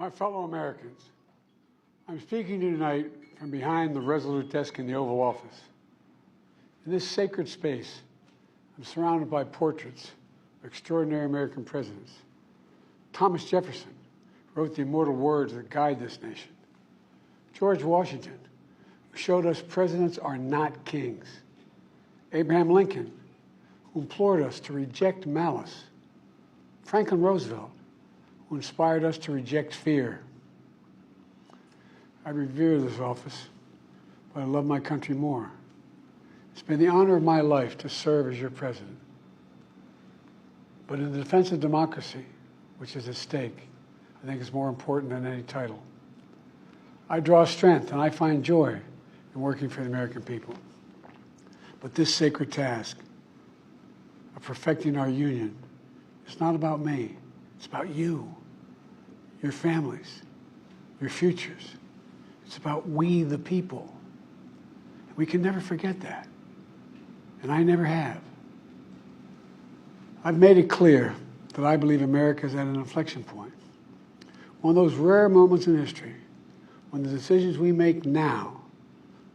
My fellow Americans, I'm speaking to you tonight from behind the resolute desk in the Oval Office. In this sacred space, I'm surrounded by portraits of extraordinary American presidents. Thomas Jefferson wrote the immortal words that guide this nation. George Washington, who showed us presidents are not kings. Abraham Lincoln, who implored us to reject malice. Franklin Roosevelt, who inspired us to reject fear. I revere this office, but I love my country more. It's been the honor of my life to serve as your president. But in the defense of democracy, which is at stake, I think it's more important than any title. I draw strength and I find joy in working for the American people. But this sacred task of perfecting our union is not about me. It's about you, your families, your futures. It's about we, the people. We can never forget that. And I never have. I've made it clear that I believe America is at an inflection point. One of those rare moments in history when the decisions we make now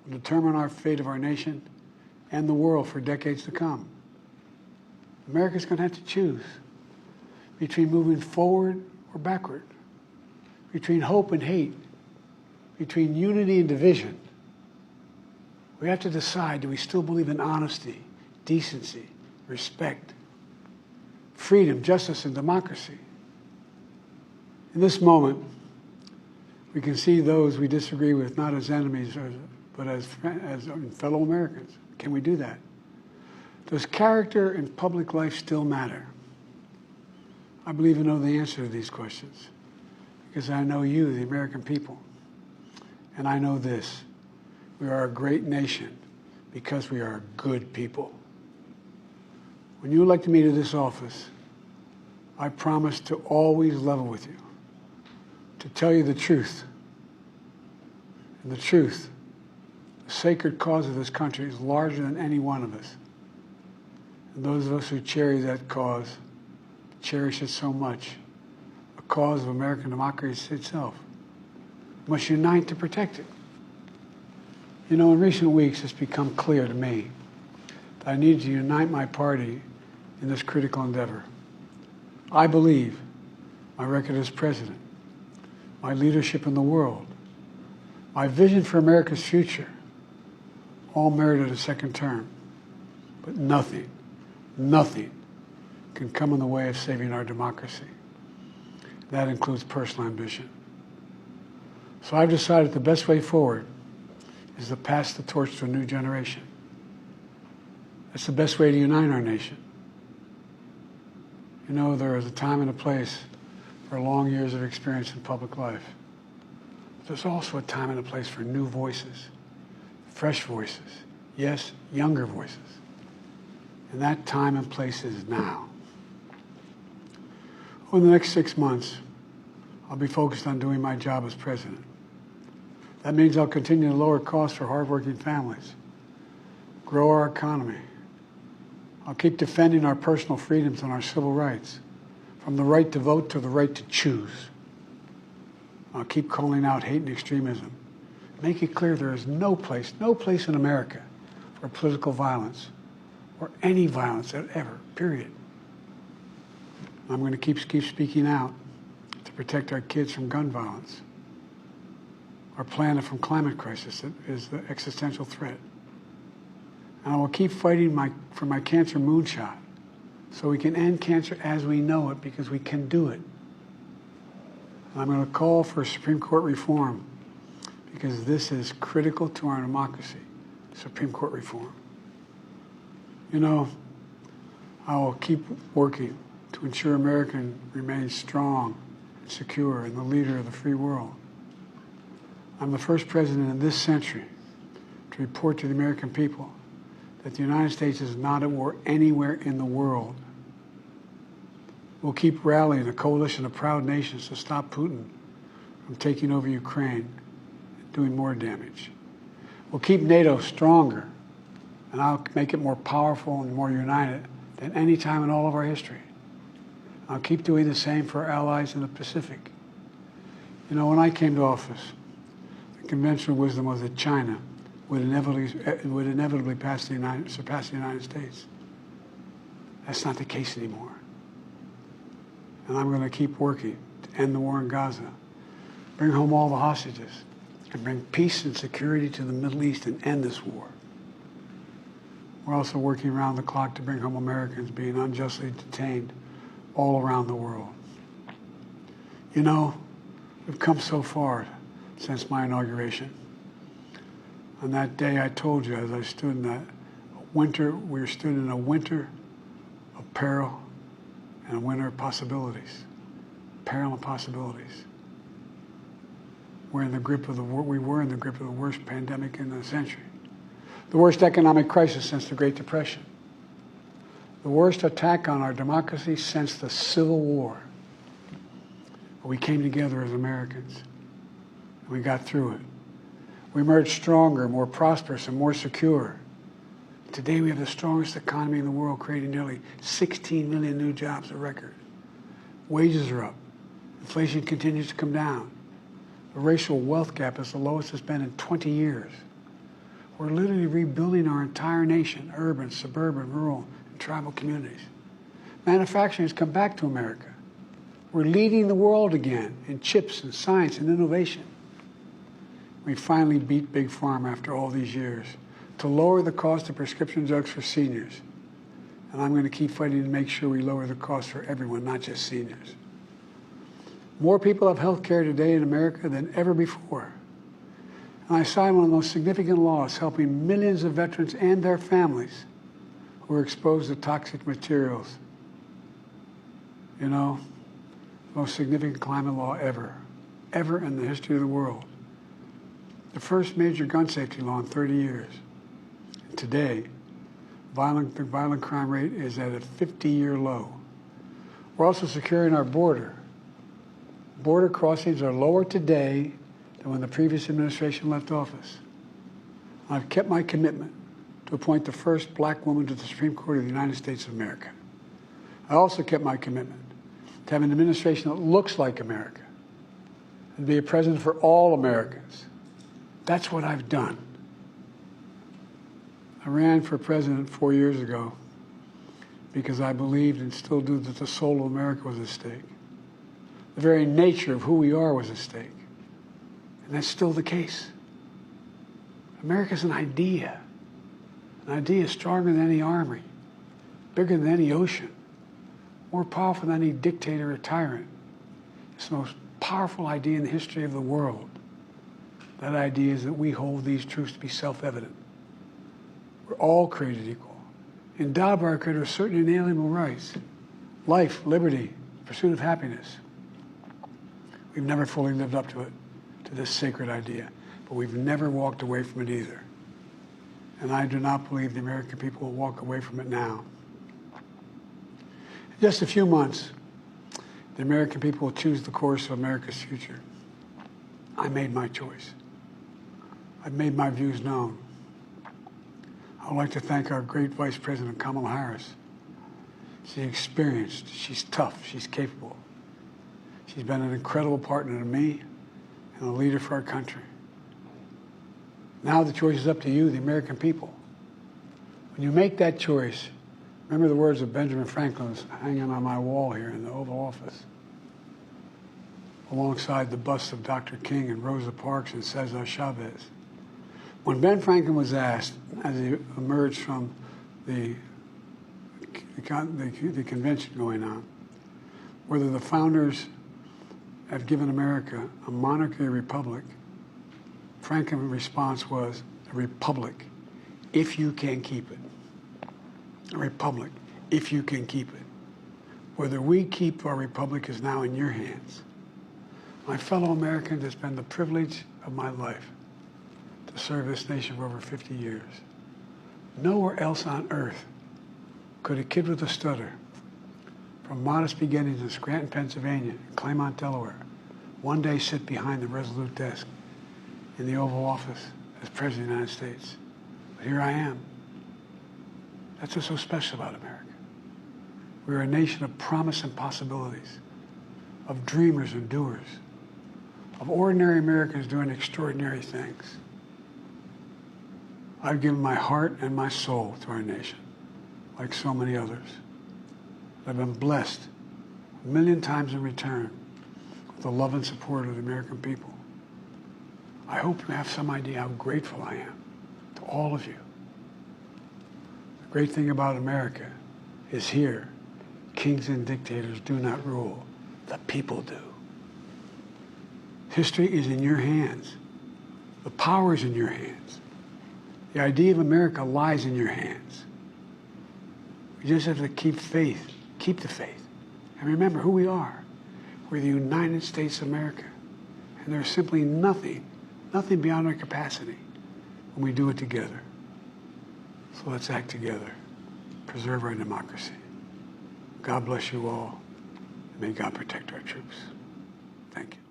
will determine our fate of our nation and the world for decades to come. America's going to have to choose between moving forward or backward, between hope and hate, between unity and division. We have to decide, do we still believe in honesty, decency, respect, freedom, justice, and democracy? In this moment, we can see those we disagree with not as enemies, but as fellow Americans. Can we do that? Does character in public life still matter? I believe I know the answer to these questions because I know you, the American people. And I know this: we are a great nation because we are good people. When you elected me to this office, I promised to always level with you, to tell you the truth. And the truth, the sacred cause of this country, is larger than any one of us. And those of us who cherish that cause cherish it so much. A cause of American democracy itself. Must unite to protect it. You know, in recent weeks, it's become clear to me that I need to unite my party in this critical endeavor. I believe my record as president, my leadership in the world, my vision for America's future, all merited a second term. But nothing can come in the way of saving our democracy. That includes personal ambition. So I've decided the best way forward is to pass the torch to a new generation. That's the best way to unite our nation. You know, there is a time and a place for long years of experience in public life. But there's also a time and a place for new voices, fresh voices, yes, younger voices. And that time and place is now. Over the next 6 months, I'll be focused on doing my job as president. That means I'll continue to lower costs for hardworking families, grow our economy. I'll keep defending our personal freedoms and our civil rights, from the right to vote to the right to choose. I'll keep calling out hate and extremism. Make it clear there is no place in America for political violence or any violence ever, period. I'm going to keep speaking out to protect our kids from gun violence, our planet from climate crisis that is the existential threat. And I will keep fighting for my cancer moonshot so we can end cancer as we know it, because we can do it. And I'm going to call for Supreme Court reform because this is critical to our democracy, Supreme Court reform. You know, I will keep working to ensure America remains strong and secure and the leader of the free world. I'm the first president in this century to report to the American people that the United States is not at war anywhere in the world. We'll keep rallying a coalition of proud nations to stop Putin from taking over Ukraine and doing more damage. We'll keep NATO stronger, and I'll make it more powerful and more united than any time in all of our history. I'll keep doing the same for our allies in the Pacific. You know, when I came to office, the conventional wisdom was that China would inevitably surpass the United States. That's not the case anymore. And I'm going to keep working to end the war in Gaza, bring home all the hostages, and bring peace and security to the Middle East and end this war. We're also working around the clock to bring home Americans being unjustly detained all around the world. You know, we've come so far since my inauguration. On that day, I told you, as I stood in that winter, we stood in a winter of peril and a winter of possibilities. Peril and possibilities. We were in the grip of the worst pandemic in the century. The worst economic crisis since the Great Depression. The worst attack on our democracy since the Civil War. But we came together as Americans, and we got through it. We emerged stronger, more prosperous, and more secure. Today we have the strongest economy in the world, creating nearly 16 million new jobs, a record. Wages are up. Inflation continues to come down. The racial wealth gap is the lowest it's been in 20 years. We're literally rebuilding our entire nation, urban, suburban, rural, and tribal communities. Manufacturing has come back to America. We're leading the world again in chips and science and innovation. We finally beat Big Pharma after all these years to lower the cost of prescription drugs for seniors. And I'm going to keep fighting to make sure we lower the cost for everyone, not just seniors. More people have health care today in America than ever before. And I signed one of the most significant laws helping millions of veterans and their families who are exposed to toxic materials. You know, the most significant climate law ever in the history of the world. The first major gun safety law in 30 years. And today, the violent crime rate is at a 50-year low. We're also securing our border. Border crossings are lower today than when the previous administration left office. I've kept my commitment to appoint the first black woman to the Supreme Court of the United States of America. I also kept my commitment to have an administration that looks like America and be a president for all Americans. That's what I've done. I ran for president 4 years ago because I believed and still do that the soul of America was at stake. The very nature of who we are was at stake. And that's still the case. America's an idea stronger than any army, bigger than any ocean, more powerful than any dictator or tyrant. It's the most powerful idea in the history of the world. That idea is that we hold these truths to be self-evident. We're all created equal, endowed by our Creator with certain inalienable rights: life, liberty, pursuit of happiness. We've never fully lived up to it, to this sacred idea, but we've never walked away from it either. And I do not believe the American people will walk away from it now. In just a few months, the American people will choose the course of America's future. I made my choice. I've made my views known. I would like to thank our great Vice President, Kamala Harris. She's experienced, she's tough, she's capable. She's been an incredible partner to me and a leader for our country. Now the choice is up to you, the American people. When you make that choice, remember the words of Benjamin Franklin hanging on my wall here in the Oval Office, alongside the busts of Dr. King and Rosa Parks and Cesar Chavez. When Ben Franklin was asked, as he emerged from the convention going on, whether the founders have given America a monarchy or republic, Franklin's response was, a republic, if you can keep it. A republic, if you can keep it. Whether we keep our republic is now in your hands. My fellow Americans, it's been the privilege of my life to serve this nation for over 50 years. Nowhere else on earth could a kid with a stutter, from modest beginnings in Scranton, Pennsylvania, and Claymont, Delaware, one day sit behind the resolute desk in the Oval Office as President of the United States. But here I am. That's what's so special about America. We're a nation of promise and possibilities, of dreamers and doers, of ordinary Americans doing extraordinary things. I've given my heart and my soul to our nation, like so many others. I've been blessed a million times in return with the love and support of the American people. I hope you have some idea how grateful I am to all of you. The great thing about America is here, kings and dictators do not rule, the people do. History is in your hands. The power is in your hands. The idea of America lies in your hands. We just have to keep faith, keep the faith, and remember who we are. We're the United States of America, and there's simply nothing beyond our capacity when we do it together. So let's act together, preserve our democracy. God bless you all, and may God protect our troops. Thank you.